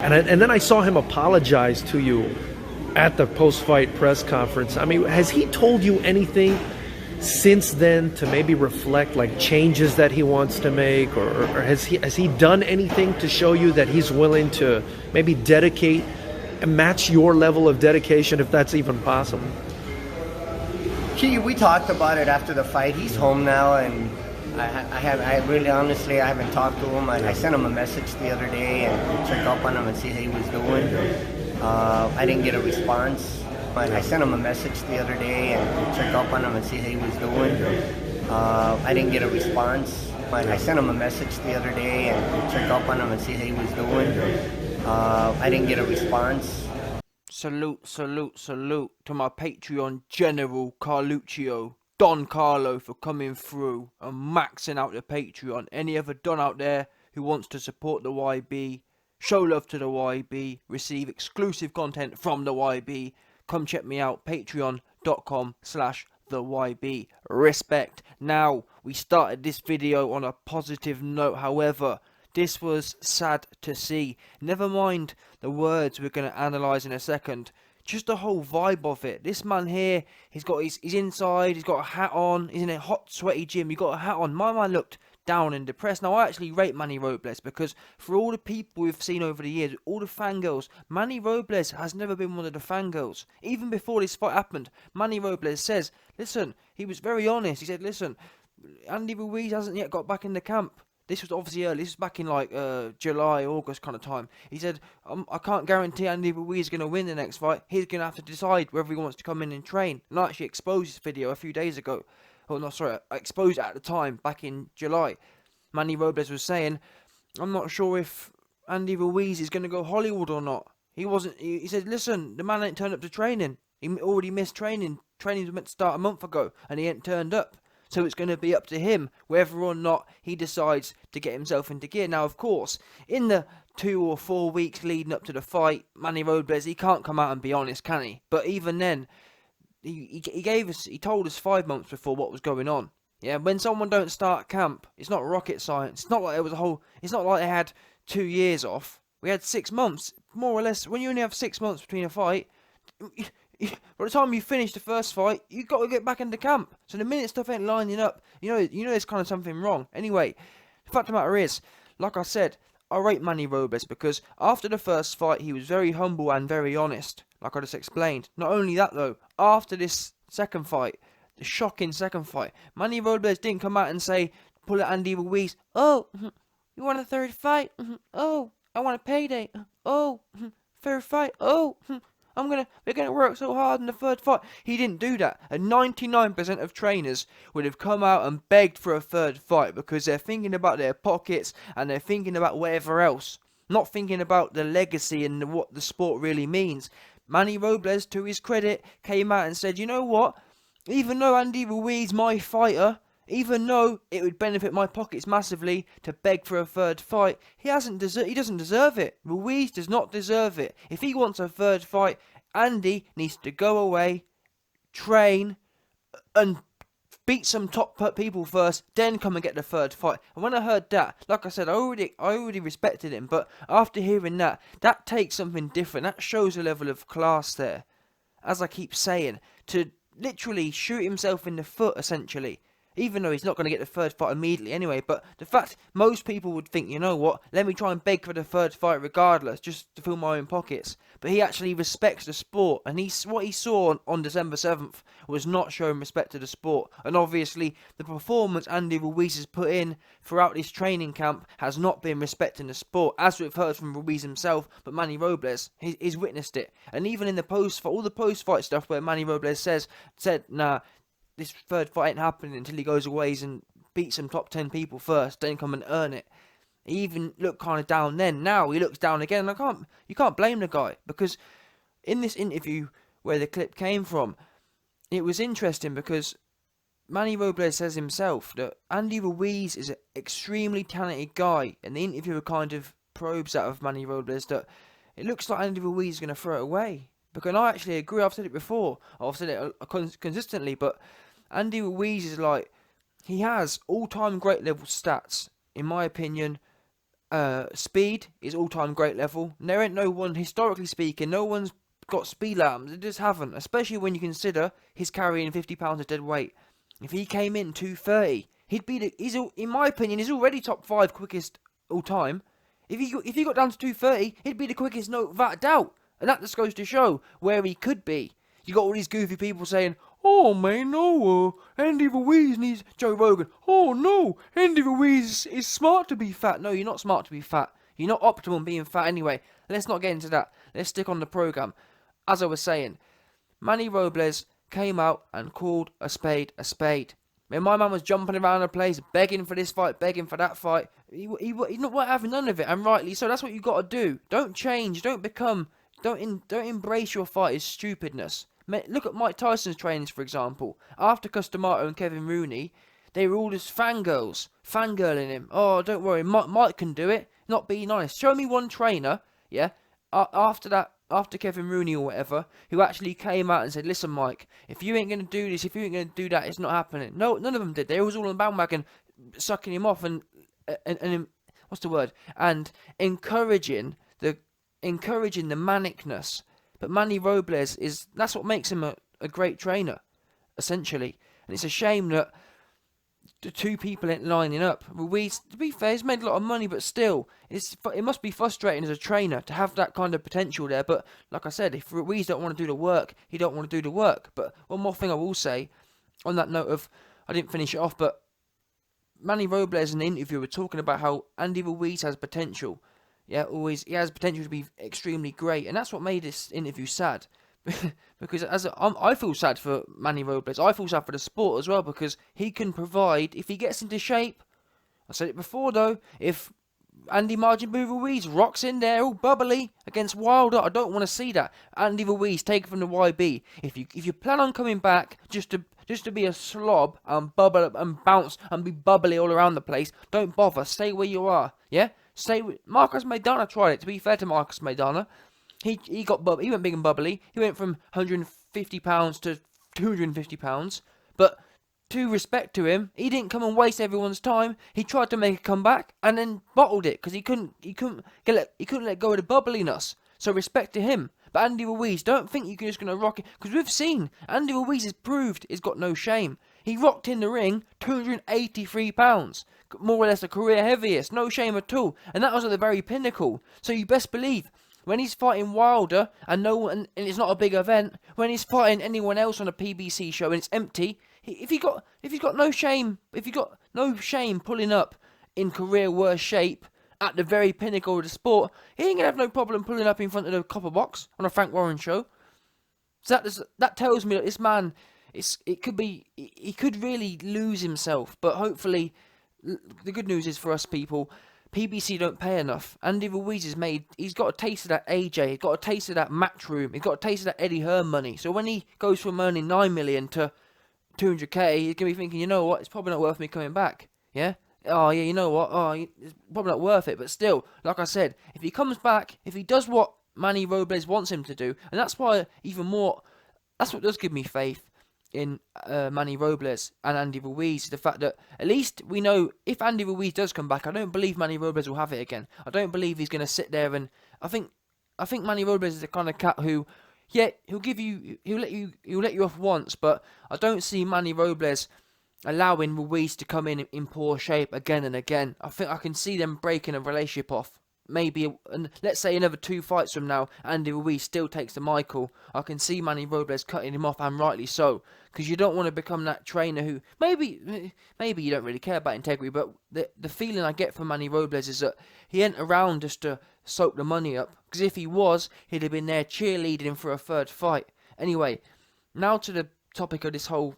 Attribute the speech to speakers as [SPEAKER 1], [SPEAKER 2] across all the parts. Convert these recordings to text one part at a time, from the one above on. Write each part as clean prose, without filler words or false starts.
[SPEAKER 1] And then I saw him apologize to you at the post-fight press conference. I mean, has he told you anything since then to maybe reflect like changes that he wants to make, or has he done anything to show you that he's willing to maybe dedicate and match your level of dedication, if that's even possible?
[SPEAKER 2] We talked about it after the fight. He's home now, and I really honestly, I haven't talked to him. I sent him a message the other day and check up on him and see how he was doing. I didn't get a response. I sent him a message the other day and check up on him and see how he was doing. I didn't get a response. I sent him a message the other day and check up on him and see how he was doing. I didn't get a response.
[SPEAKER 3] Salute to my Patreon General Carluccio, Don Carlo, for coming through and maxing out the Patreon. Any other Don out there who wants to support the YB, show love to the YB, receive exclusive content from the YB, come check me out, patreon.com/theyb. Respect. Now, we started this video on a positive note, however, this was sad to see. Never mind the words we're going to analyse in a second. Just the whole vibe of it. This man here, he's inside, he's got a hat on, he's in a hot, sweaty gym, he's got a hat on. My man looked down and depressed. Now, I actually rate Manny Robles because for all the people we've seen over the years, all the fangirls, Manny Robles has never been one of the fangirls. Even before this fight happened, Manny Robles says, listen, he was very honest. He said, listen, Andy Ruiz hasn't yet got back in the camp. This was obviously early. This was back in like July, August kind of time. He said, I can't guarantee Andy Ruiz is going to win the next fight. He's going to have to decide whether he wants to come in and train. And I actually exposed this video a few days ago. Oh, no, sorry. I exposed it at the time, back in July. Manny Robles was saying, I'm not sure if Andy Ruiz is going to go Hollywood or not. He said, listen, the man ain't turned up to training. He already missed training. Training was meant to start a month ago, and he ain't turned up. So it's going to be up to him whether or not he decides to get himself into gear. Now, of course, in the 2 or 4 weeks leading up to the fight, Manny Robles, he can't come out and be honest, can he? But even then, he told us 5 months before what was going on. Yeah, when someone don't start camp, it's not rocket science. It's not like it's not like they had 2 years off. We had 6 months, more or less. When you only have 6 months between a fight, by the time you finish the first fight, you got to get back into camp. So the minute stuff ain't lining up, you know there's kind of something wrong. Anyway, the fact of the matter is, like I said, I rate Manny Robles because after the first fight, he was very humble and very honest, like I just explained. Not only that though, after this second fight, the shocking second fight, Manny Robles didn't come out and say, pull at Andy Ruiz, oh, you want a third fight? Oh, I want a payday. Oh, third fight. Oh, we're gonna work so hard in the third fight. He didn't do that. And 99% of trainers would have come out and begged for a third fight because they're thinking about their pockets and they're thinking about whatever else. Not thinking about the legacy and what the sport really means. Manny Robles, to his credit, came out and said, you know what? Even though Andy Ruiz, my fighter, even though it would benefit my pockets massively to beg for a third fight, he doesn't deserve it. Ruiz does not deserve it. If he wants a third fight, Andy needs to go away, train, and beat some top people first, then come and get the third fight. And when I heard that, like I said, I already respected him, but after hearing that takes something different. That shows a level of class there. As I keep saying, to literally shoot himself in the foot, essentially. Even though he's not going to get the third fight immediately anyway. But the fact, most people would think, you know what, let me try and beg for the third fight regardless, just to fill my own pockets. But he actually respects the sport. And what he saw on December 7th was not showing respect to the sport. And obviously, the performance Andy Ruiz has put in throughout this training camp has not been respecting the sport. As we've heard from Ruiz himself, but Manny Robles, he's witnessed it. And even in the post-fight, all the post-fight stuff where Manny Robles said, nah, this third fight ain't happening until he goes away and beats some top 10 people first, then come and earn it. He even looked kind of down then. Now he looks down again. And you can't blame the guy, because in this interview where the clip came from, it was interesting because Manny Robles says himself that Andy Ruiz is an extremely talented guy, and the interviewer kind of probes out of Manny Robles that it looks like Andy Ruiz is going to throw it away. Because I actually agree. I've said it before. I've said it consistently, but Andy Ruiz is like, he has all-time great level stats, in my opinion, Speed is all-time great level. There ain't no one, historically speaking, no one's got speed like him. They just haven't. Especially when you consider he's carrying 50 pounds of dead weight. If he came in 230, he'd be in my opinion, he's already top 5 quickest all time. If he got down to 230, he'd be the quickest, no without a doubt. And that just goes to show where he could be. You got all these goofy people saying, "Oh man, no, Andy Ruiz needs Joe Rogan. Oh no, Andy Ruiz is smart to be fat." No, you're not smart to be fat. You're not optimum being fat anyway. Let's not get into that. Let's stick on the program. As I was saying, Manny Robles came out and called a spade a spade. Man, my man was jumping around the place, begging for this fight, begging for that fight. He's not having none of it, and rightly so. That's what you got to do. Don't change. Don't embrace your fighter's stupidness. Look at Mike Tyson's trainings, for example. After Customato and Kevin Rooney, they were all just fangirling him. "Oh, don't worry, Mike can do it." Not be nice. Show me one trainer, yeah, after Kevin Rooney or whatever, who actually came out and said, "Listen, Mike, if you ain't going to do this, if you ain't going to do that, it's not happening." No, none of them did. They was all on the bandwagon, sucking him off and what's the word? And encouraging the manicness. But Manny Robles that's what makes him a great trainer, essentially. And it's a shame that the two people ain't lining up. Ruiz, to be fair, he's made a lot of money, but still, it must be frustrating as a trainer to have that kind of potential there. But like I said, if Ruiz don't want to do the work, he don't want to do the work. But one more thing I will say, on that note of, I didn't finish it off, but Manny Robles in the interview were talking about how Andy Ruiz has potential. Yeah, he has potential to be extremely great, and that's what made this interview sad. Because I feel sad for Manny Robles. I feel sad for the sport as well, because he can provide, if he gets into shape. I said it before though, if Andy Majin Ruiz rocks in there all bubbly against Wilder, I don't want to see that. Andy Ruiz, take it from the YB. If you plan on coming back just to be a slob and bubble up and bounce and be bubbly all around the place, don't bother. Stay where you are. Yeah. Marcos Maidana tried it. To be fair to Marcos Maidana, he went big and bubbly. He went from 150 pounds to 250 pounds. But to respect to him, he didn't come and waste everyone's time. He tried to make a comeback and then bottled it because he couldn't let go of the bubbliness. So respect to him. But Andy Ruiz, don't think you're just going to rock it, because we've seen Andy Ruiz has proved he's got no shame. He rocked in the ring 283 pounds, more or less a career heaviest, no shame at all, and that was at the very pinnacle. So you best believe when he's fighting Wilder and it's not a big event, when he's fighting anyone else on a PBC show and it's empty, if he got no shame pulling up in career worst shape at the very pinnacle of the sport, he ain't gonna have no problem pulling up in front of the copper box on a Frank Warren show. So that tells me that this man, he could really lose himself. But hopefully, the good news is for us people, PBC don't pay enough. Andy Ruiz he's got a taste of that AJ, he's got a taste of that Matchroom, he's got a taste of that Eddie Hearn money. So when he goes from earning 9 million to 200k, he's gonna be thinking, you know what, it's probably not worth me coming back. Yeah. Oh yeah, you know what? Oh, it's probably not worth it. But still, like I said, if he comes back, if he does what Manny Robles wants him to do, and that's what does give me faith in Manny Robles and Andy Ruiz. The fact that at least we know if Andy Ruiz does come back, I don't believe Manny Robles will have it again. I don't believe he's going to sit there and I think Manny Robles is the kind of cat who, yeah, he'll let you off once, but I don't see Manny Robles allowing Ruiz to come in poor shape again and again. I think I can see them breaking a relationship off. Maybe, let's say another 2 fights from now, Andy Ruiz still takes the Michael. I can see Manny Robles cutting him off, and rightly so. Because you don't want to become that trainer who, maybe you don't really care about integrity, but the feeling I get from Manny Robles is that he ain't around just to soak the money up. Because if he was, he'd have been there cheerleading him for a third fight. Anyway, now to the topic of this whole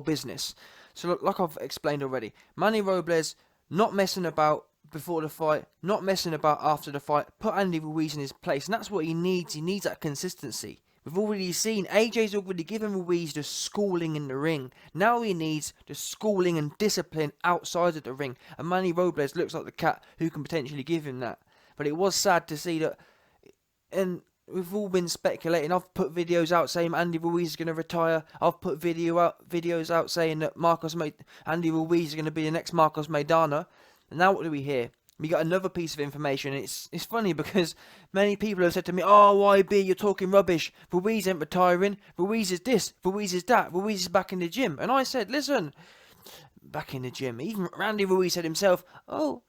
[SPEAKER 3] business. So like I've explained already, Manny Robles not messing about before the fight, not messing about after the fight, put Andy Ruiz in his place, and that's what he needs. He needs that consistency. We've already seen AJ's already given Ruiz the schooling in the ring. Now he needs the schooling and discipline outside of the ring, and Manny Robles looks like the cat who can potentially give him that. But it was sad to see that, and we've all been speculating. I've put videos out saying Andy Ruiz is going to retire. I've put videos out saying that Andy Ruiz is going to be the next Marcos Maidana. And now what do we hear? we got another piece of information. It's funny because many people have said to me, "Oh, YB, you're talking rubbish. Ruiz ain't retiring. Ruiz is this. Ruiz is that. Ruiz is back in the gym." And I said, "Listen, back in the gym." Even Randy Ruiz said himself, "Oh,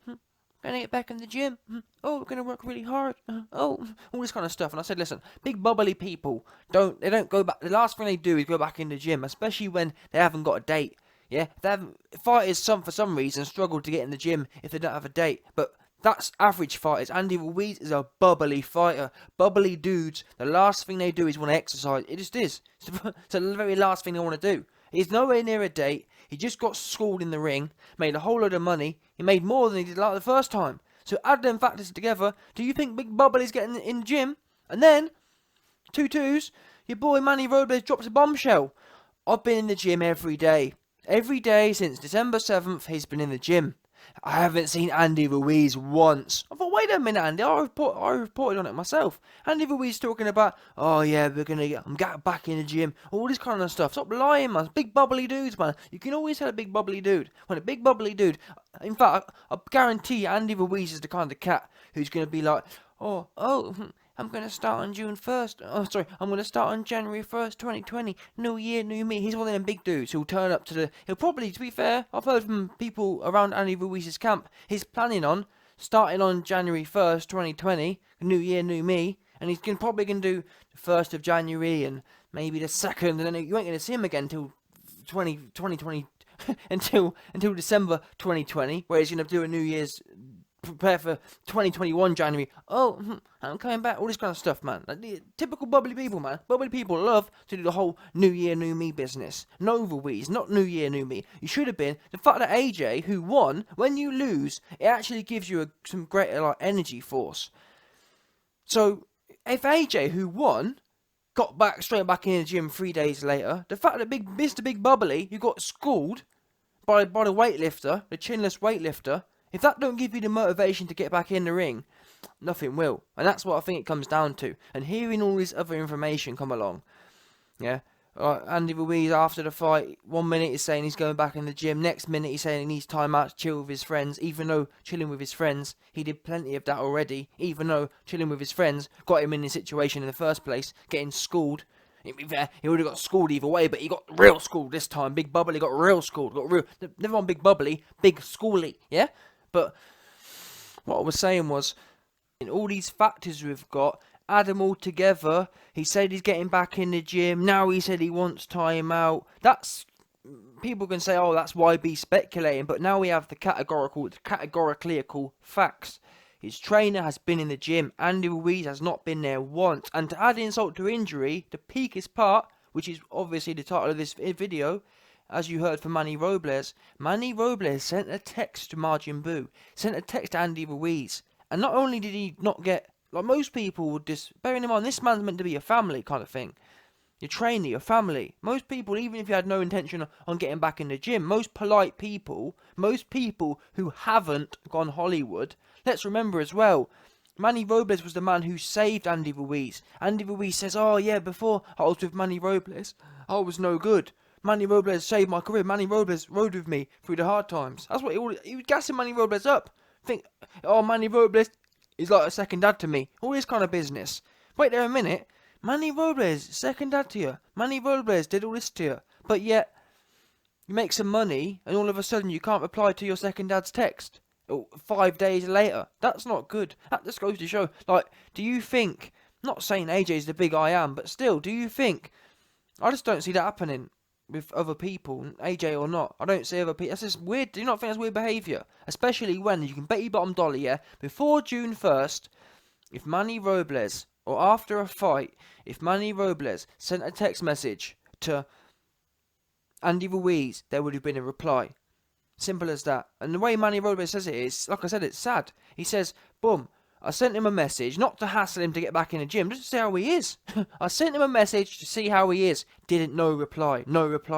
[SPEAKER 3] gonna get back in the gym. Oh, we're gonna work really hard. Oh, all this kind of stuff." And I said, "Listen, big bubbly people don't go back. The last thing they do is go back in the gym, especially when they haven't got a date." Yeah, fighters for some reason struggle to get in the gym if they don't have a date. But that's average fighters. Andy Ruiz is a bubbly fighter. Bubbly dudes, the last thing they do is want to exercise. It just is. It's the very last thing they want to do. He's nowhere near a date. He just got schooled in the ring, made a whole load of money. He made more than he did like the first time. So add them factors together. Do you think Big Bubbly's getting in the gym? And then, 2-2s, your boy Manny Robles drops a bombshell. I've been in the gym every day. Every day since December 7th, he's been in the gym. I haven't seen Andy Ruiz once. I thought, wait a minute, Andy, I reported on it myself. Andy Ruiz talking about, oh yeah, I'm getting back in the gym, all this kind of stuff. Stop lying, man. Big bubbly dudes, man. You can always tell a big bubbly dude. When a big bubbly dude, in fact, I guarantee you, Andy Ruiz is the kind of cat who's going to be like, I'm going to start on June 1st. Oh, sorry, I'm going to start on January 1st, 2020. New year, new me. He's one of them big dudes who'll turn up to he'll probably, to be fair, I've heard from people around Andy Ruiz's camp, he's planning on starting on January 1st, 2020. New year, new me. And he's probably going to do the 1st of January and maybe the 2nd. And then you ain't going to see him again until 2020, until December 2020, where he's going to do a New Year's prepare for 2021 January. Oh, I'm coming back. All this kind of stuff, man. Like, the typical bubbly people, man. Bubbly people love to do the whole New Year, New Me business. No Ruiz, not New Year, New Me. You should have been. The fact that AJ, who won, when you lose, it actually gives you some greater energy force. So, if AJ, who won, got straight back in the gym 3 days later, the fact that Mr. Big Bubbly, who got schooled by the weightlifter, the chinless weightlifter, if that don't give you the motivation to get back in the ring, nothing will. And that's what I think it comes down to. And hearing all this other information come along, yeah, Andy Ruiz after the fight, 1 minute he's saying he's going back in the gym, next minute he's saying he needs time out to chill with his friends, even though chilling with his friends, he did plenty of that already, even though chilling with his friends got him in this situation in the first place, getting schooled. He would have got schooled either way, but he got real schooled this time. Big Bubbly got real schooled. Never on Big Bubbly, Big Schooly, yeah? But what I was saying was, in all these factors we've got, add them all together. He said he's getting back in the gym. Now he said he wants time out. That's, people can say, oh, that's YB speculating. But now we have the categorically facts. His trainer has been in the gym. Andy Ruiz has not been there once. And to add insult to injury, the peakest part, which is obviously the title of this video, as you heard from Manny Robles sent a text to Majin Buu, sent a text to Andy Ruiz. And not only did he not get, like most people would just, bearing in mind, this man's meant to be a family kind of thing. Your trainer, your family. Most people, even if you had no intention on getting back in the gym, most polite people, most people who haven't gone Hollywood, let's remember as well, Manny Robles was the man who saved Andy Ruiz. Andy Ruiz says, oh yeah, before I was with Manny Robles, I was no good. Manny Robles saved my career. Manny Robles rode with me through the hard times. That's what he was gassing Manny Robles up. Think, oh, Manny Robles is like a second dad to me. All this kind of business. Wait there a minute. Manny Robles, second dad to you. Manny Robles did all this to you. But yet, you make some money, and all of a sudden you can't reply to your second dad's text. 5 days later. That's not good. That just goes to show. Like, do you think, not saying AJ's the big I am, but still, do you think, I just don't see that happening with other people, AJ or not. I don't see other people. That's just weird. Do you not think that's weird behaviour? Especially when you can bet your bottom dollar, yeah, before June 1st, if Manny Robles, or after a fight, if Manny Robles sent a text message to Andy Ruiz, there would have been a reply. Simple as that. And the way Manny Robles says it is, like I said, it's sad. He says, boom, I sent him a message, not to hassle him to get back in the gym, just to see how he is. I sent him a message to see how he is. No reply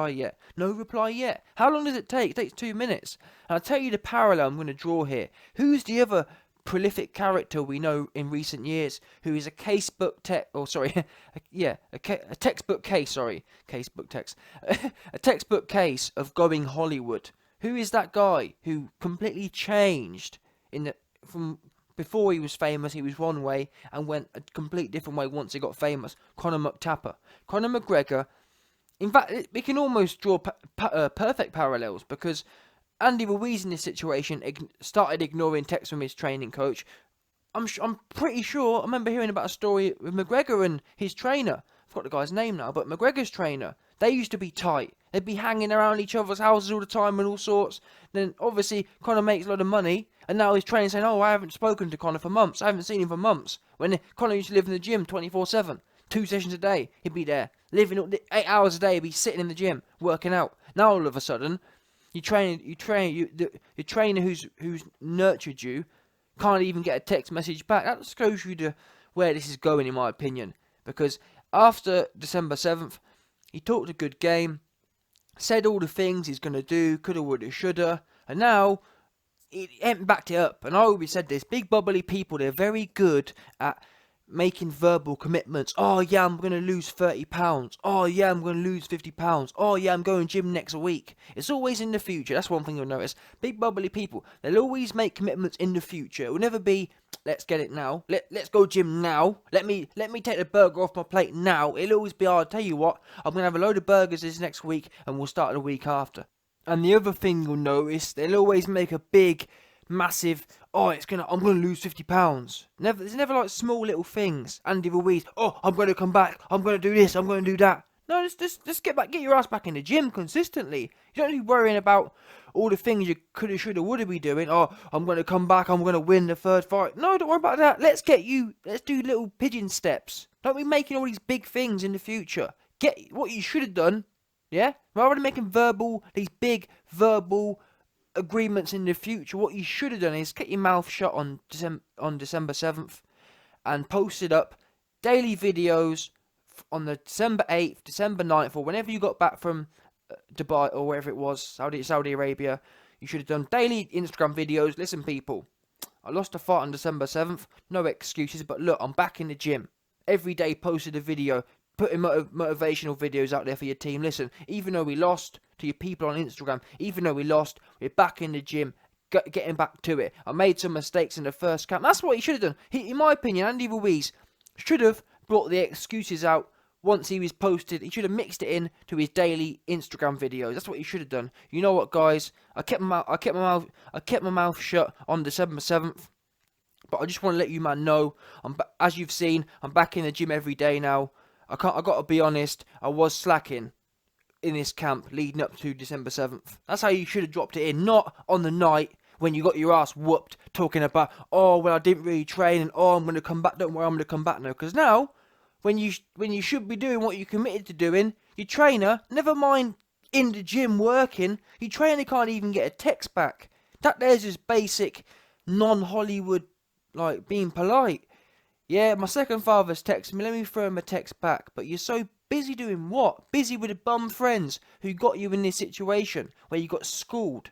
[SPEAKER 3] yet. No reply yet. How long does it take? It takes 2 minutes. And I'll tell you the parallel I'm going to draw here. Who's the other prolific character we know in recent years who is a textbook case, a textbook case of going Hollywood? Who is that guy who completely changed from before he was famous, he was one way and went a complete different way once he got famous. Conor McTapper. Conor McGregor, in fact, we can almost draw perfect parallels, because Andy Ruiz in this situation started ignoring texts from his training coach. I'm pretty sure, I remember hearing about a story with McGregor and his trainer. I forgot the guy's name now, but McGregor's trainer, they used to be tight. They'd be hanging around each other's houses all the time and all sorts. Then obviously Conor makes a lot of money, and now his trainer's saying, oh, I haven't spoken to Conor for months. I haven't seen him for months. When Conor used to live in the gym 24/7, 2 sessions a day, he'd be there. Living 8 hours a day, he'd be sitting in the gym, working out. Now all of a sudden, your trainer who's nurtured you can't even get a text message back. That just shows you to where this is going, in my opinion. Because after December 7th, he talked a good game, said all the things he's going to do, coulda, woulda, shoulda, and now he ain't backed it up. And I always said this, big bubbly people, they're very good at making verbal commitments. Oh yeah, I'm going to lose 30 pounds. Oh yeah, I'm going to lose 50 pounds. Oh yeah, I'm going gym next week. It's always in the future. That's one thing you'll notice. Big bubbly people, they'll always make commitments in the future. It will never be, let's get it now. Let's go gym now. Let me take the burger off my plate now. It'll always be, oh, I'll tell you what, I'm going to have a load of burgers this next week and we'll start the week after. And the other thing you'll notice, they'll always make a big, massive, oh, I'm going to lose 50 pounds. There's never like small little things. Andy Ruiz, oh, I'm going to come back. I'm going to do this. I'm going to do that. No, just get your ass back in the gym consistently. You don't need worrying about all the things you coulda, shoulda, woulda be doing. Oh, I'm going to come back. I'm going to win the third fight. No, don't worry about that. Let's do little pigeon steps. Don't be making all these big things in the future. Get what you should have done. Yeah? Rather than making these big verbal agreements in the future, what you should have done is keep your mouth shut on December 7th and posted up daily videos on the December 8th, December 9th, or whenever you got back from Dubai or wherever it was, Saudi Arabia. You should have done daily Instagram videos. Listen, people, I lost a fight on December 7th. No excuses, but look, I'm back in the gym. Every day posted a video, putting motivational videos out there for your team. Listen, even though we lost, to your people on Instagram, even though we lost, we're back in the gym, getting back to it. I made some mistakes in the first camp. That's what he should have done. In my opinion, Andy Ruiz should have brought the excuses out once he was posted. He should have mixed it in to his daily Instagram videos. That's what he should have done. You know what, guys? I kept my mouth shut on December 7th. But I just want to let you man know, as you've seen, I'm back in the gym every day now. I got to be honest, I was slacking in this camp leading up to December 7th. That's how you should have dropped it in, not on the night when you got your ass whooped talking about, oh, well, I didn't really train and, oh, I'm going to come back, don't worry, I'm going to come back now. Because now, when you should be doing what you committed to doing, your trainer, never mind in the gym working, your trainer can't even get a text back. There's just basic non-Hollywood, like, being polite. Yeah, my second father's texted me, let me throw him a text back. But you're so busy doing what? Busy with the bum friends who got you in this situation where you got schooled.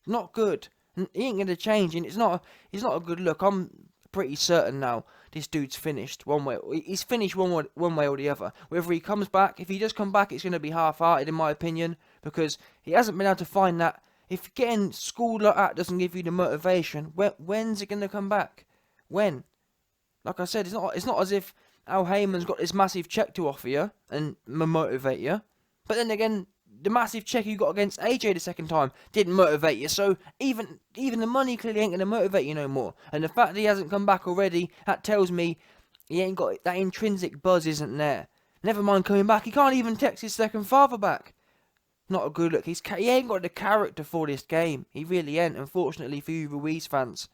[SPEAKER 3] Not good. And he ain't going to change, and it's not a good look. I'm pretty certain now this dude's finished one way. He's finished one way or the other. Whether he comes back, if he does come back, it's going to be half-hearted in my opinion, because he hasn't been able to find that. If getting schooled like that doesn't give you the motivation, when's it going to come back? When? Like I said, it's not as if Al Heyman's got this massive check to offer you and motivate you. But then again, the massive check you got against AJ the second time didn't motivate you. So even the money clearly ain't going to motivate you no more. And the fact that he hasn't come back already, that tells me he ain't got that intrinsic buzz isn't there. Never mind coming back, he can't even text his second father back. Not a good look. He ain't got the character for this game. He really ain't, unfortunately for you Ruiz fans.